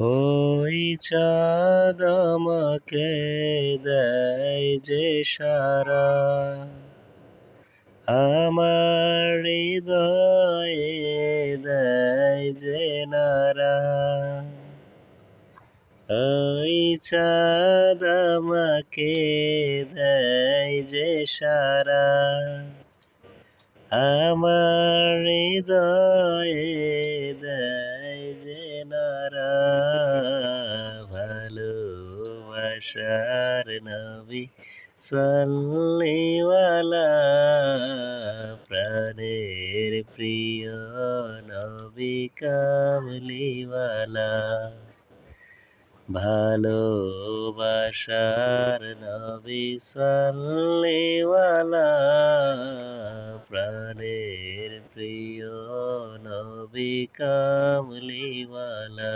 ওই চাঁদ আমাকে দেয় যে সারা, আমার হৃদয়ে দেয় যে নারা। ওই চাঁদ আমাকে দেয় যে সারা, আমার হৃদয়ে দেয় যে নারা। ভালোবাসার নবী সাল্লিওয়ালা, প্রাণের প্রিয় নবী কামলিওয়ালা। ভালোবাসার নবী সাল্লিওয়ালা, প্রাণের প্রিয় নবী কামলিওয়ালা।